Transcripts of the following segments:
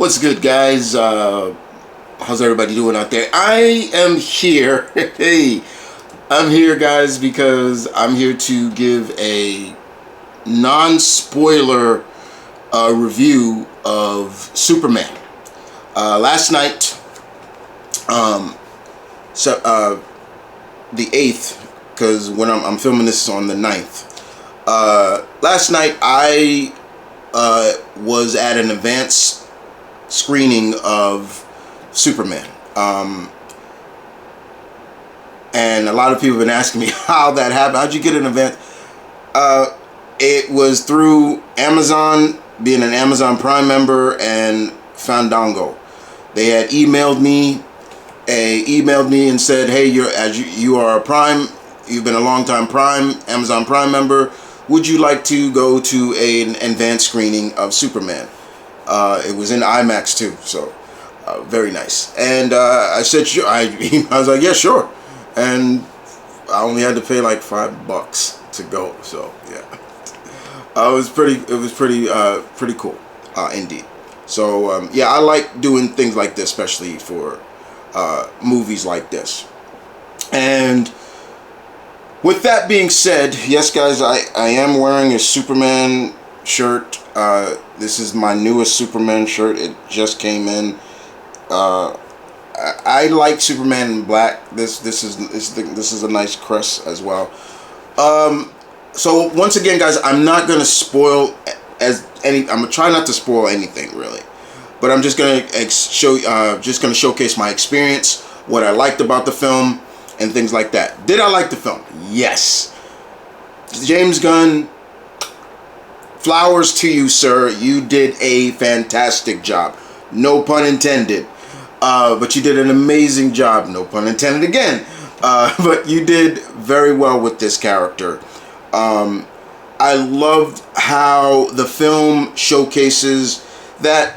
What's good, guys? How's everybody doing out there? I am here. Hey, I'm here, guys, because I'm here to give a non-spoiler review of Superman. Last night, the 8th, because when I'm filming this on the 9th. Last night I was at an advanced screening of Superman, and a lot of people have been asking me how that happened. How'd you get an event? It was through Amazon, being an Amazon Prime member, and Fandango. They had emailed me and said, "Hey, you are a Prime. You've been a long-time Amazon Prime member. Would you like to go to an advanced screening of Superman?" It was in IMAX too, so very nice. And I said, sure. I was like, yeah, sure. And I only had to pay like $5 to go. So yeah, it was pretty cool, indeed. So yeah, I like doing things like this, especially for movies like this. And with that being said, yes, guys, I am wearing a Superman shirt. This is my newest Superman shirt. It just came in. I like Superman in black. This is a nice crest as well. So once again, guys, I'm not gonna spoil I'm gonna try not to spoil anything really, but I'm just gonna showcase my experience, what I liked about the film, and things like that. Did I like the film? Yes. James Gunn, flowers to you, sir. You did a fantastic job. No pun intended. But you did an amazing job. No pun intended again. But you did very well with this character. I loved how the film showcases that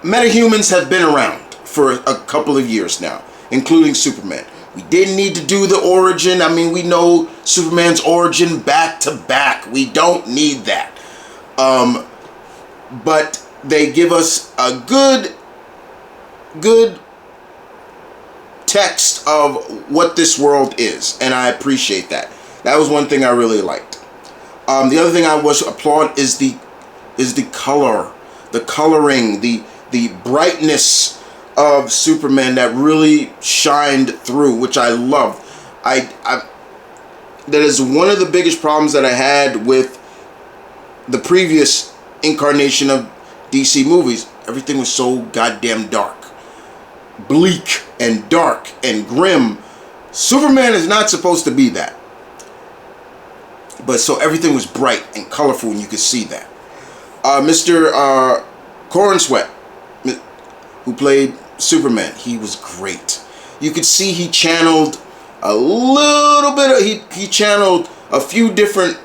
metahumans have been around for a couple of years now, including Superman. We didn't need to do the origin. I mean, we know Superman's origin back to back. We don't need that. But they give us a good text of what this world is, and I appreciate that. That was one thing I really liked. The other thing I was applaud is the color, the coloring, the brightness of Superman that really shined through, which I loved. That is one of the biggest problems that I had with the previous incarnation of DC movies. Everything was so goddamn dark, bleak and dark and grim. Superman is not supposed to be that, but so everything was bright and colorful, and you could see that. Mr. Cornsweet, who played Superman, he was great. You could see he channeled a little bit of, he channeled a few different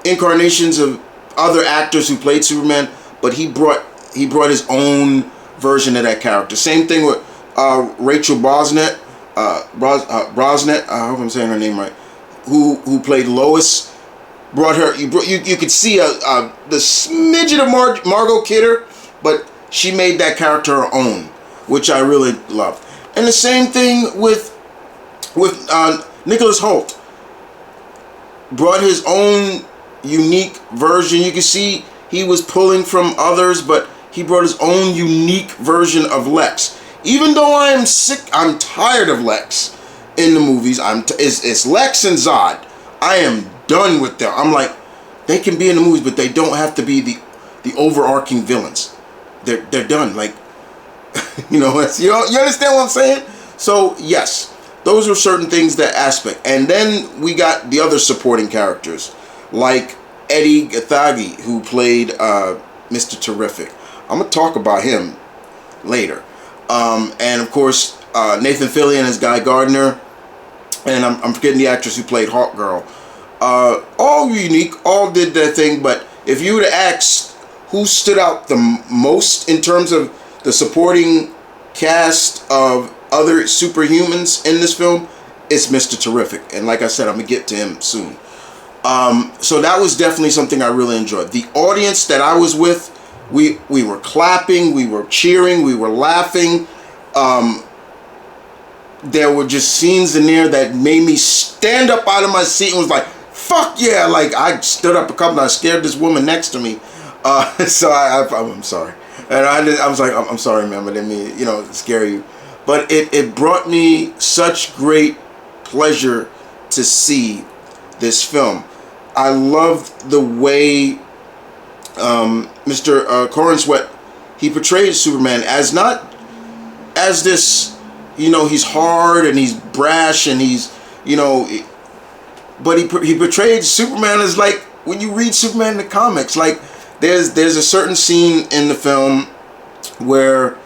incarnations of other actors who played Superman, but he brought his own version of that character. Same thing with Rachel Brosnahan, I hope I'm saying her name right, who played Lois. Brought her, you could see the smidgen of Margot Kidder, but she made that character her own, which I really loved. And the same thing with Nicholas Hoult. Brought his own unique version. You can see he was pulling from others, but he brought his own unique version of Lex. Even though I'm tired of Lex in the movies. It's Lex and Zod. I am done with them. I'm like, they can be in the movies, but they don't have to be the overarching villains. They're done. Like, you understand what I'm saying? So yes, those were certain things, that aspect. And then we got the other supporting characters, like Eddie Gathagi, who played Mr. Terrific. I'm gonna talk about him later. And of course, Nathan Fillion as Guy Gardner, and I'm forgetting the actress who played Hawkgirl. All unique, all did their thing. But if you would have asked who stood out the most in terms of the supporting cast of other superhumans in this film, it's Mr. Terrific. And like I said, I'm gonna get to him soon. So that was definitely something I really enjoyed. The audience that I was with We were clapping, we were cheering, we were laughing. There were just scenes in there that made me stand up out of my seat and was like, fuck yeah. Like, I stood up a couple times, I scared this woman next to me. So I'm sorry. And I was like, I'm sorry, ma'am, I didn't mean, scare you. But it brought me such great pleasure to see this film. I loved the way Mr. Corin Sweat, he portrayed Superman as not as this, he's hard and he's brash and he's, but he portrayed Superman as like, when you read Superman in the comics, like there's a certain scene in the film where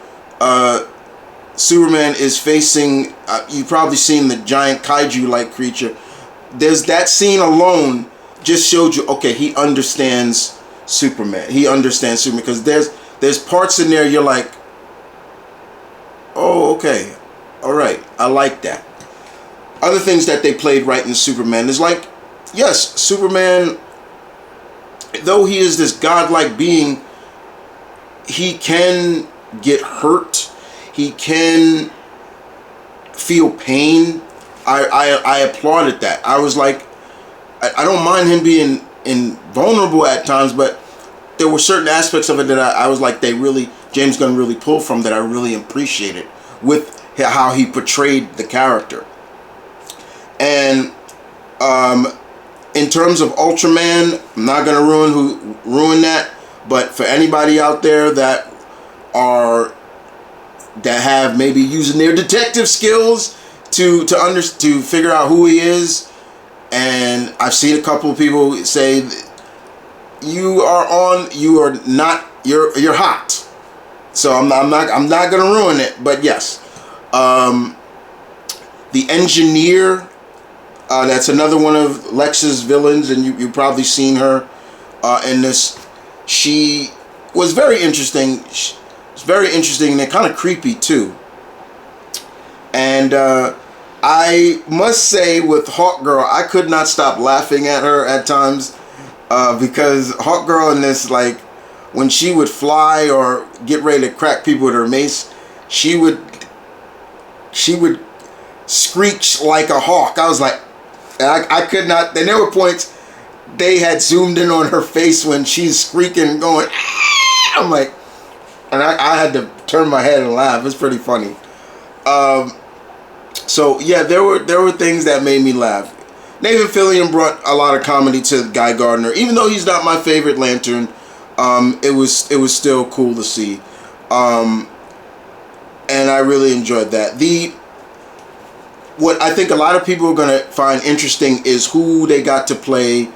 Superman is facing, you've probably seen the giant kaiju-like creature. There's that scene alone just showed you, okay, he understands Superman. He understands Superman, because there's parts in there you're like, oh, okay, all right, I like that. Other things that they played right in Superman is like, yes, Superman, though he is this godlike being, he can get hurt. He can feel pain. I applauded that. I was like, I don't mind him being invulnerable at times, but there were certain aspects of it that I was like, James Gunn really pulled from, that I really appreciated with how he portrayed the character. And in terms of Ultraman, I'm not gonna ruin that, but for anybody out there that have maybe using their detective skills to figure out who he is, and I've seen a couple of people say you're hot. So I'm not gonna ruin it, but yes, the engineer, that's another one of Lex's villains, and you've probably seen her in this. She was very interesting. It's very interesting and kind of creepy too. And I must say, with Hawkgirl, I could not stop laughing at her at times, because Hawkgirl in this, like, when she would fly or get ready to crack people with her mace, she would screech like a hawk. I was like, I could not. And there were points they had zoomed in on her face when she's squeaking and going, ah! I'm like, and I had to turn my head and laugh. It's pretty funny. So yeah, there were things that made me laugh. Nathan Fillion brought a lot of comedy to Guy Gardner, even though he's not my favorite Lantern. It was still cool to see, and I really enjoyed that. What I think a lot of people are gonna find interesting is who they got to play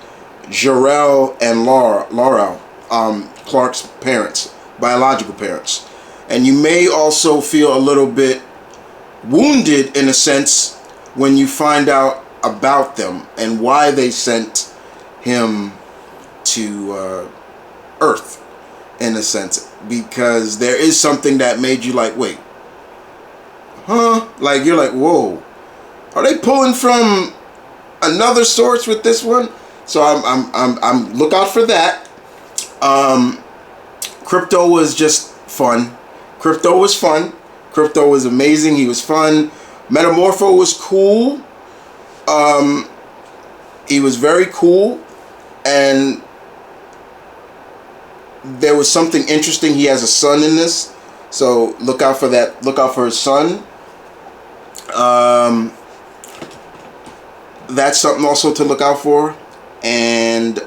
Jor-El and Laurel, Clark's parents, biological parents. And you may also feel a little bit wounded in a sense when you find out about them and why they sent him to Earth, in a sense, because there is something that made you like, wait, huh? Like, you're like, whoa, are they pulling from another source with this one? So I'm look out for that. Crypto was just fun. Crypto was fun. Crypto was amazing. He was fun. Metamorpho was cool. He was very cool, and there was something interesting. He has a son in this, so look out for that. Look out for his son. That's something also to look out for. And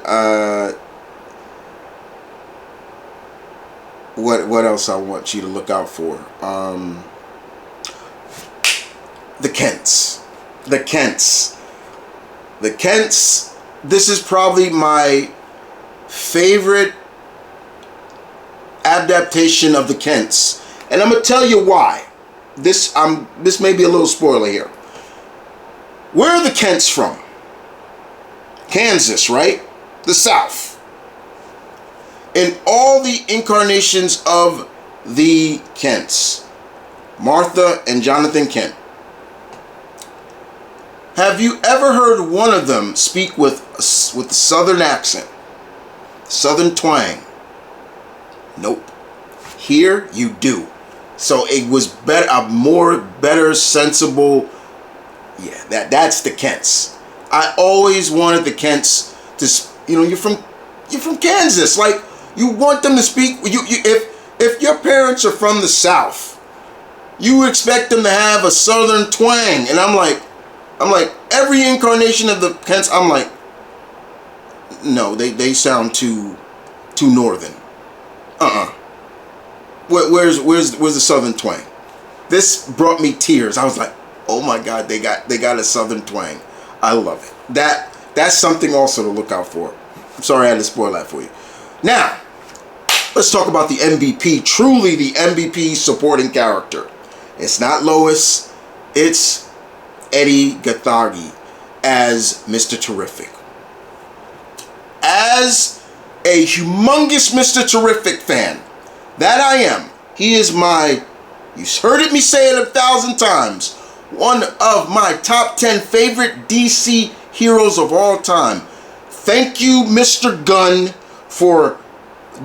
what else I want you to look out for? The Kents. The Kents. The Kents. This is probably my favorite adaptation of the Kents, and I'm gonna tell you why. This may be a little spoiler here. Where are the Kents from? Kansas, right? The South. In all the incarnations of the Kents, Martha and Jonathan Kent, have you ever heard one of them speak with a Southern accent, Southern twang? Nope. Here you do. So it was better, better, sensible. Yeah, that's the Kents. I always wanted the Kents to, you're from Kansas. Like, you want them to speak. If your parents are from the South, you expect them to have a Southern twang. And I'm like, every incarnation of the Kents, I'm like, no, they sound too Northern. Where's the Southern twang? This brought me tears. I was like, oh my God, they got a Southern twang. I love it. That's something also to look out for. I'm sorry I had to spoil that for you. Now, let's talk about the MVP. Truly the MVP supporting character. It's not Lois. It's Eddie Gathagi as Mr. Terrific. As a humongous Mr. Terrific fan, that I am. He is you heard me say it 1,000 times, one of my top 10 favorite DC heroes of all time. Thank you, Mr. Gunn, for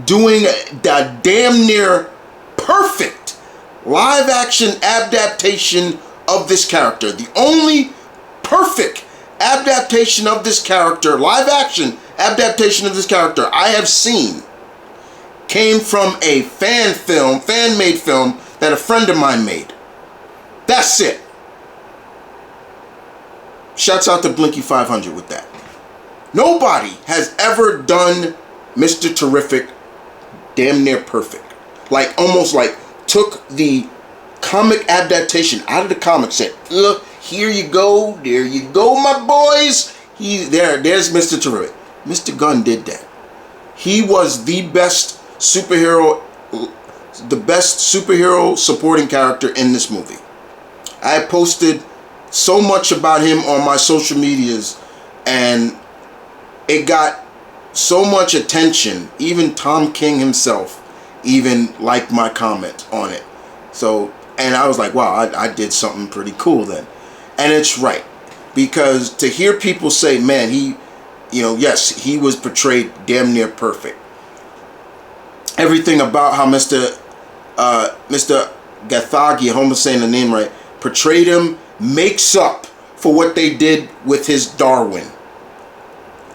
doing the damn near perfect live action adaptation of this character. The only perfect adaptation of this character, live action adaptation of this character I have seen, came from a fan-made film that a friend of mine made. That's it. Shouts out to Blinky 500 with that. Nobody has ever done Mr. Terrific damn near perfect. Like, almost like took the comic adaptation out of the comic, said, look, here you go, there you go, my boys. There's Mr. Terrific. Mr. Gunn did that. He was the best superhero supporting character in this movie. I posted so much about him on my social medias, and it got so much attention. Even Tom King himself even liked my comment on it. So, and I was like, wow, I did something pretty cool then. And it's right, because to hear people say, man, yes, he was portrayed damn near perfect. Everything about how Mr. Gathagi, I hope I'm saying the name right, portrayed him makes up for what they did with his Darwin.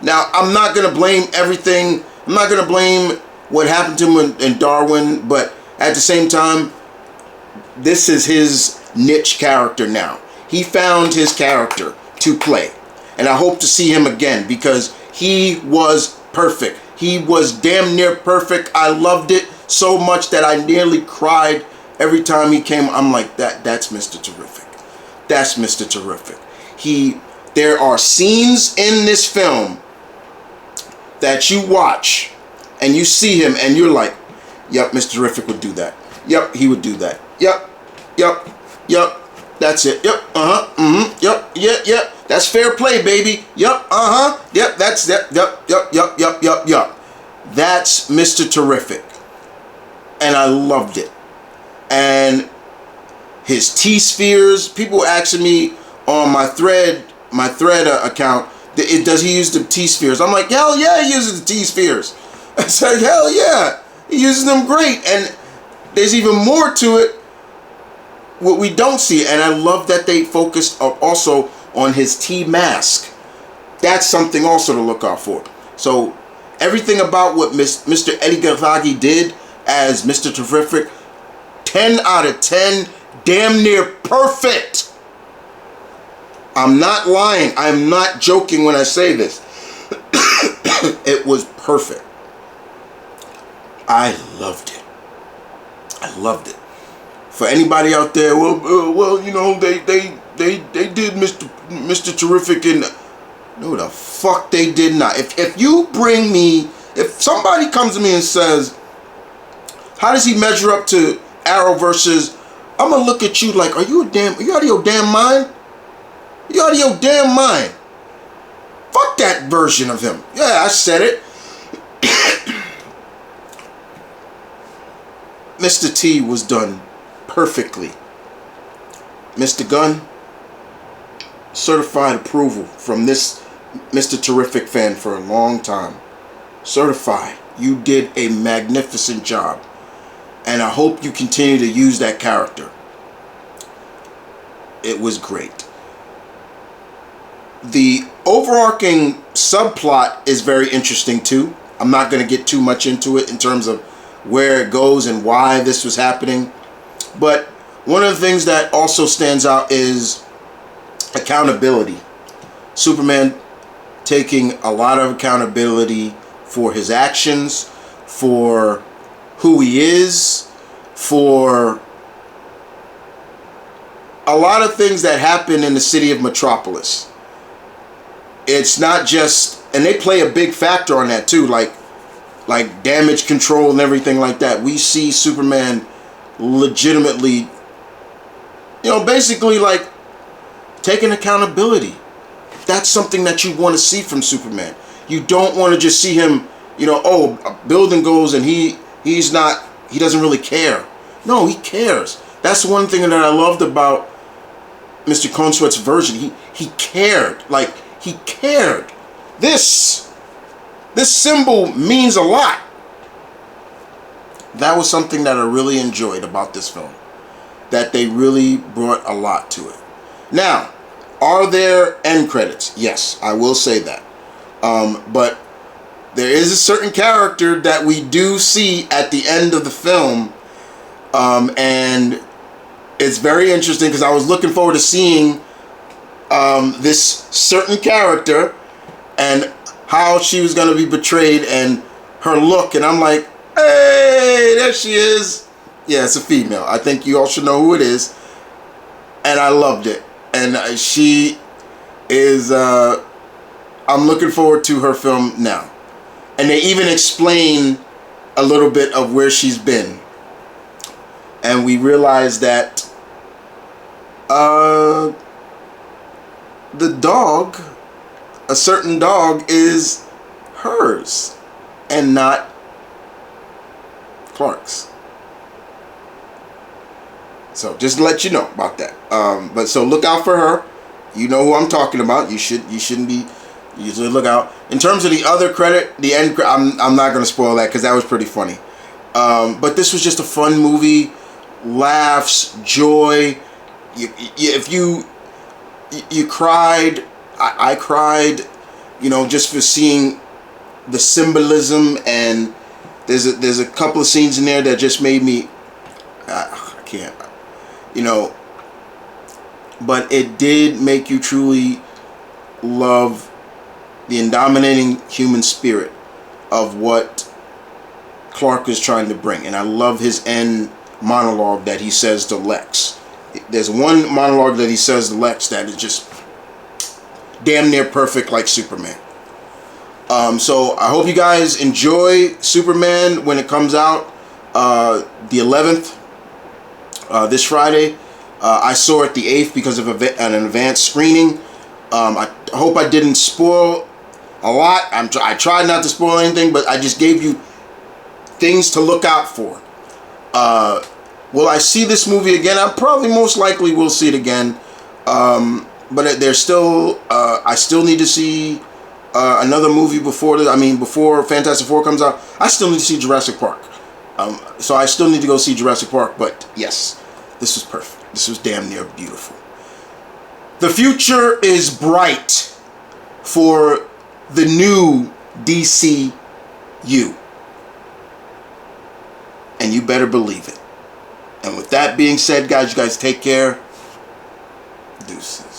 Now, I'm not going to blame everything. I'm not going to blame what happened to him in Darwin, but at the same time, this is his niche character now. He found his character to play. And I hope to see him again, because he was perfect. He was damn near perfect. I loved it so much that I nearly cried every time he came. I'm like, that's Mr. Terrific. That's Mr. Terrific. There are scenes in this film that you watch and you see him and you're like, yep, Mr. Terrific would do that. Yep, he would do that. Yep. That's it. Yep. Yep. Yeah. That's fair play, baby. Yep. Yep. That's that. Yep. That's Mr. Terrific. And I loved it. And his T-spheres, people asking me on my thread account, does he use the T-spheres? I'm like, hell yeah, he uses the T-spheres. I said, hell yeah, he uses them great. And there's even more to it, what we don't see. And I love that they focused also on his T-mask. That's something also to look out for. So everything about what Mr. Eddie Gathagi did as Mr. Terrific, 10 out of 10, damn near perfect. I'm not lying. I'm not joking when I say this. It was perfect. I loved it. I loved it. For anybody out there, well, you know, they did Mr. Terrific in. No, the fuck they did not. If somebody comes to me and says, how does he measure up to Arrow versus, I'm gonna look at you like, are you out of your damn mind? You out of your damn mind? Fuck that version of him. Yeah, I said it. Mr. T was done perfectly. Mr. Gunn, certified approval from this Mr. Terrific fan for a long time. Certified. You did a magnificent job. And I hope you continue to use that character. It was great. The overarching subplot is very interesting too. I'm not going to get too much into it in terms of where it goes and why this was happening. But one of the things that also stands out is accountability. Superman taking a lot of accountability for his actions, for who he is, for a lot of things that happen in the city of Metropolis. It's not just, and they play a big factor on that too, like damage control and everything like that. We see Superman legitimately, basically like taking accountability. That's something that you want to see from Superman. You don't want to just see him, a building goes and he doesn't really care. No, he cares. That's one thing that I loved about Mr. Consweat's version. He cared. Like, he cared. This symbol means a lot. That was something that I really enjoyed about this film. That they really brought a lot to it. Now, are there end credits? Yes, I will say that. But there is a certain character that we do see at the end of the film. And it's very interesting because I was looking forward to seeing this certain character and how she was going to be portrayed and her look. And I'm like, hey, there she is. Yeah, it's a female. I think you all should know who it is. And I loved it. And she is, I'm looking forward to her film now. And they even explain a little bit of where she's been. And we realize that the dog, a certain dog, is hers and not Clark's. So just to let you know about that. But so look out for her. You know who I'm talking about. You shouldn't be. You should look out. In terms of the other credit, the end. I'm not gonna spoil that because that was pretty funny. But this was just a fun movie. Laughs, joy. If you cried, I cried. Just for seeing the symbolism, and there's a couple of scenes in there that just made me. I can't. But it did make you truly love the indominating human spirit of what Clark is trying to bring. And I love his end monologue that he says to Lex. There's one monologue that he says to Lex that is just damn near perfect, like Superman. So I hope you guys enjoy Superman when it comes out the 11th, this Friday. I saw it the 8th because of an advanced screening. I hope I didn't spoil a lot. I tried not to spoil anything, but I just gave you things to look out for. Will I see this movie again? I probably most likely will see it again. But there's still, I still need to see another movie before Fantastic Four comes out. I still need to see Jurassic Park. So I still need to go see Jurassic Park. But yes, this was perfect. This was damn near beautiful. The future is bright for the new DCU. And you better believe it. And with that being said, guys, you guys take care. Deuces.